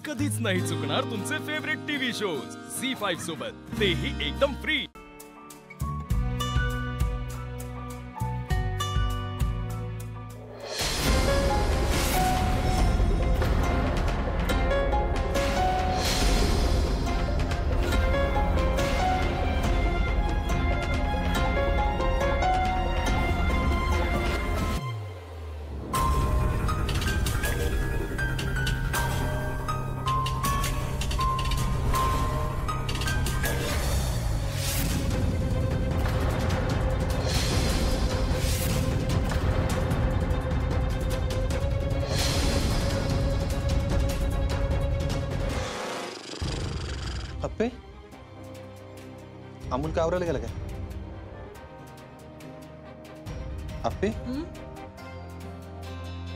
कधीच नाही चुकणार तुमचे फेवरेट टीव्ही शोज झी5 सोबत, तेही एकदम फ्री। अप्पे, अमूल का आवरायला गेला काय? अप्पे,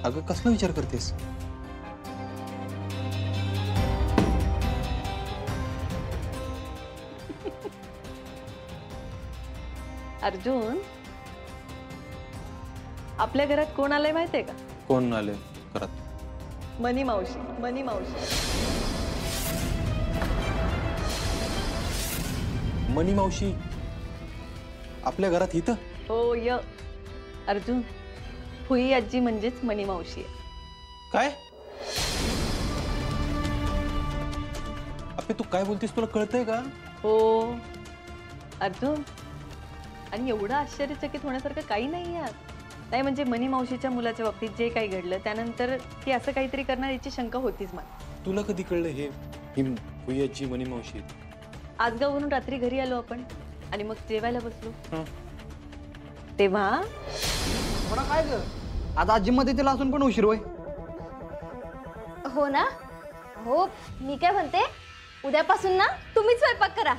अगं कसला विचार करतेस? अर्जुन, आपल्या घरात कोण आलंय माहितीये का? कोण आले घरात? मनी मावशी, मनी मावशी। मनी मावशी आपल्या घरात इथं? हो य अर्जुन, फुई आजी म्हणजेच मनी मावशी आहे। काय? अप्पे तू काय बोलतेस, तुला कळतंय का? हो अर्जुन, आणि एवढं आश्चर्यचकित होण्यासारखं काही नाही यात। नाही म्हणजे मनी मावशीच्या मुलाच्या बाबतीत जे काही घडलं त्यानंतर ती असं काहीतरी करणार याची शंका होतीच मला। तुला कधी कळलं हे फुईची मनी मावशी? आजगाववरून रात्री घरी आलो आपण आणि मग जेवायला बसलो तेव्हा थोडा काय ग, आज आजीमध्ये तिला असून पण उशीर होय। हो ना? हो, मी काय म्हणते, उद्यापासून ना तुम्हीच स्वयंपाक करा।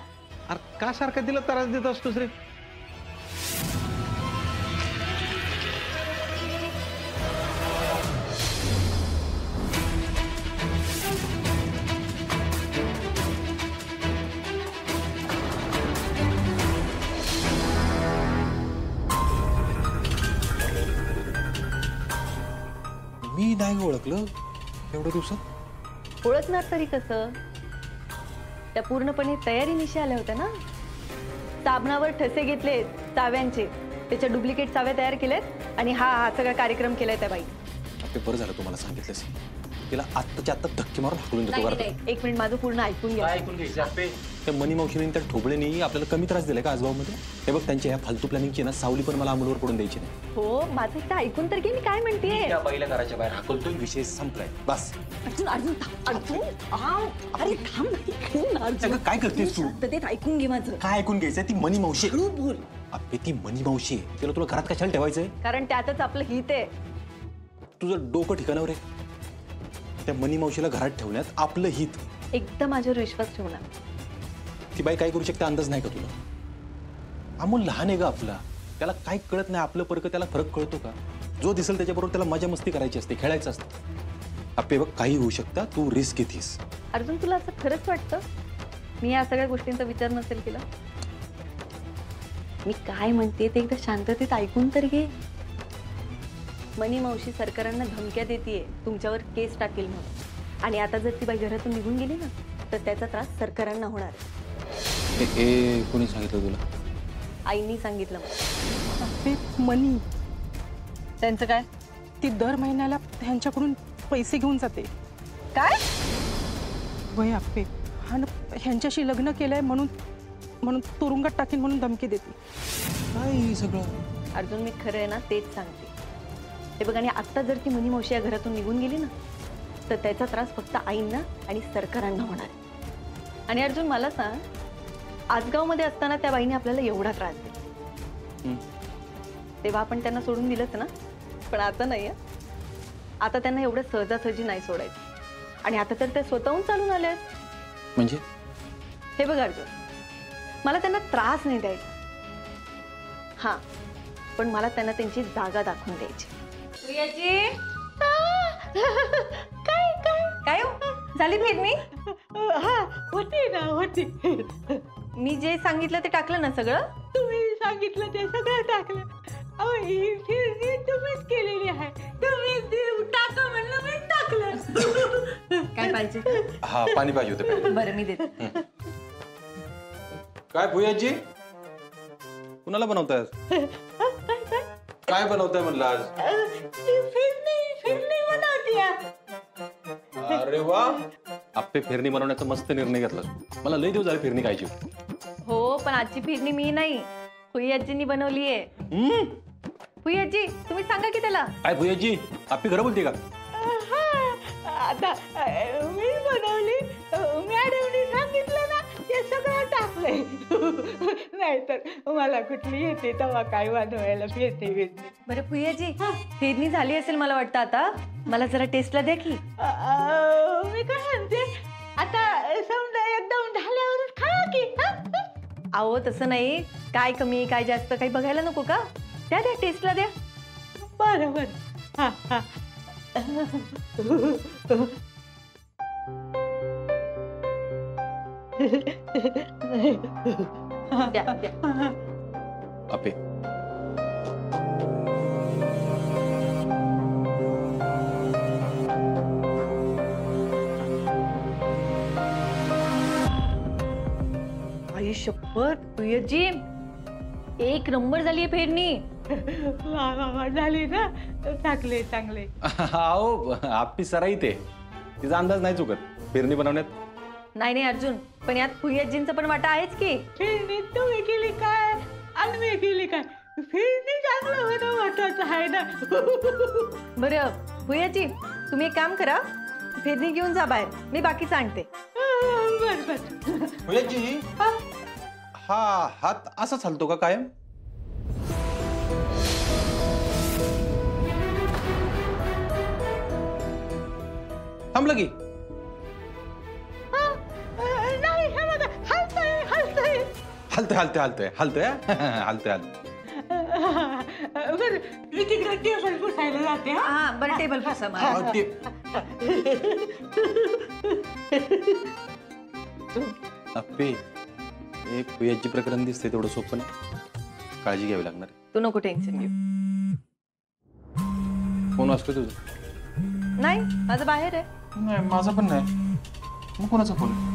अरे का सारखं तिला त्रास देत असतोस रे? मी नाही ओळखलं एवढ्या दिवसात। ओळखणार तरी कसं? त्या पूर्णपणे तयारीनिशी आल्या होत्या ना। साबणावर ठसे घेतलेत चाव्यांचे, त्याच्या डुप्लिकेट चाव्या तयार केल्यात आणि हा सगळा कार्यक्रम केलाय त्या बाई। अप्पे बरं झालं तुम्हाला सांगितलंस, तिला आत्ताच्या आत्ता धक्के मारून हाकलून देतो घरात। एक मिनिट माझं पूर्ण ऐकून घ्या। ऐकून घ्यायचं अप्पे? त्या मनी मावशीने त्या ठोबळेनी आपल्याला कमी त्रास दिलाय का आजगावमध्ये? हे बघ, त्यांच्या ह्या फालतू प्लॅनिंगची ना सावली पण मला अमूलवर पडून द्यायची नाही। हो, माझं एकदा ऐकून तर घे, मी काय म्हणतेय। त्या बाईला घराच्या बाहेर हाकलतोय, विषय संपलाय बस। अर्जुन अर्जुन अर्जुन, अरे थांब अर्जुन, काय करतेस तू? ते ऐकून घे माझं। काय ऐकून घ्यायचंय? ती मनी मावशी बोल। अप्पे ती मनी मावशी आहे, तिला तुला घरात कशाला ठेवायचंय? कारण त्यातच आपलं हित आहे। तुझं डोकं ठिकाणावर आहे? त्या मनी मावशीला घरात ठेवण्यात आपलं हित? एकदम माझ्यावर विश्वास ठेवणार। ती बाई काय करू शकते अंदाज नाही का तुला? अमोल लहान आहे ग आपला, त्याला काय कळत नाही, आपलं परक त्याला फरक कळतो का? जो दिसेल त्याच्याबरोबर त्याला मजा मस्ती करायची असते, खेळायचं असतं। अप्पे बघ, काही होऊ शकतं, तू रिस्क घेतीस। अर्जुन, तुला असं खरंच वाटतं मी या सगळ्या गोष्टींचा विचार नसेल केला? मी काय म्हणते ते एकदा शांततेत ऐकून तर घे। मनी मावशी सरकारांना धमक्या देतीये तुमच्यावर केस टाकेल म्हणून, आणि आता जर ती बाई घरातून निघून गेली ना तर त्याचा त्रास सरकारांना होणार आहे। कोणी सांगितलं तुला? आईनी सांगितलं मला। मनी त्यांचं काय? ती दर महिन्याला ह्यांच्याकडून पैसे घेऊन जाते। काय? वय अप्पे, हा ह्यांच्याशी लग्न केलंय म्हणून म्हणून तुरुंगात टाकीन म्हणून धमकी देते। काय सगळं? अर्जुन, मी खरं आहे ना तेच सांगते। हे बघ, आणि आत्ता जर ती मनी मावशी या घरातून निघून गेली ना तर त्याचा त्रास फक्त आईंना आणि सरकारांना होणार आहे। आणि अर्जुन, मला सांग, आजगावमध्ये असताना त्या बाईने आपल्याला एवढा त्रास दिला, तेव्हा आपण त्यांना सोडून दिलंच ना? पण आता नाही, आता त्यांना एवढं सहजासहजी नाही सोडायचं। आणि आता तर ते स्वतःहून चालून आले आहेत। म्हणजे? हे बघ अर्जुन, मला त्यांना त्रास नाही द्यायचा, हा, पण मला त्यांना त्यांची जागा दाखवून द्यायची। काय काय काय झाली फेरणी? हा, होती ना, होती। मी जे सांगितलं ते टाकलं ना सगळं? तुम्ही सांगितलं ते सगळं टाकलं। अहो, ही फिरणी तुम्हीच केलेली आहे, तुम्ही टाका म्हणलं मी टाकलं। काय पाहिजे हा पाणी पाहिजे होतं प्यायला. बरं मी देते. काय भुयाजी कुणाला बनवताय? काय बनवताय म्हणलं आज? अरे वा आप्पे फिरणी बनवण्याचा मस्त निर्णय घेतला. मला लय दिवस झाले फिरणी खायची. हो पण आजची फिरणी मी नाही फुई आजींनी बनवली आहे. फुई आजी तुम्ही सांगा की त्याला. काय भुयाजी आप्पे खरं बोलते का? आता मी बनवली मॅडमनी सांगितलं ना ते सगळं टाकलंय. नाहीतर मला कुठली येते तेव्हा काय बनवायला फिरते. बरं फुई आजी फिरणी झाली असेल मला वाटतं आता. मला जरा टेस्टला द्या की. मी काय म्हणते आता समजा एकदम झाल्यावरच खा की. अहो तसं नाही. काय कमी काय जास्त काही बघायला नको का? द्या द्या टेस्टला द्या. बरोबर. हा हा द्या द्या. आप्पे आई शपथ फुई आजी एक नंबर झाली फिरणी. वा वा वा झाली ना. चांगले चांगले. अहो आप्पी सराईत आहे. तिचा अंदाज नाही चुकत फिरणी बनवण्यात. नाही नाही अर्जुन पण यात फुई आजींचा पण वाटा आहेच की. फिरणी तुम्ही केली काय आणि मी केली काय? फिरणी चांगलं होणं महत्वाचं आहे ना. बरं फुई आजी तुम्ही एक काम करा फिरणी घेऊन जा बाहेर. मी बाकीचं आणते. बर बर. भुयाजी हा हात असा चालतो का कायम? थांबलं की. नाही हे बघा हलतंय हलतंय. हलतंय हलतंय हलतंय हलतंय हलतंय हलतंय. बरं मी तिकडे टेबल पुसायला जाते. हा बरं टेबल पुसा मला. अहो, ते अप्पे एक भुयाजी प्रकरण दिसते तेवढं सोपं नाही. काळजी घ्यावी लागणार. तू नको टेन्शन घेऊ. फोन असतो तुझं? नाही माझं बाहेर आहे. नाही माझा पण नाही. मग कोणाचा फोन?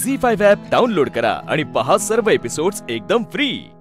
झी5 ॲप डाउनलोड करा आणि पहा सर्व एपिसोड्स एकदम फ्री.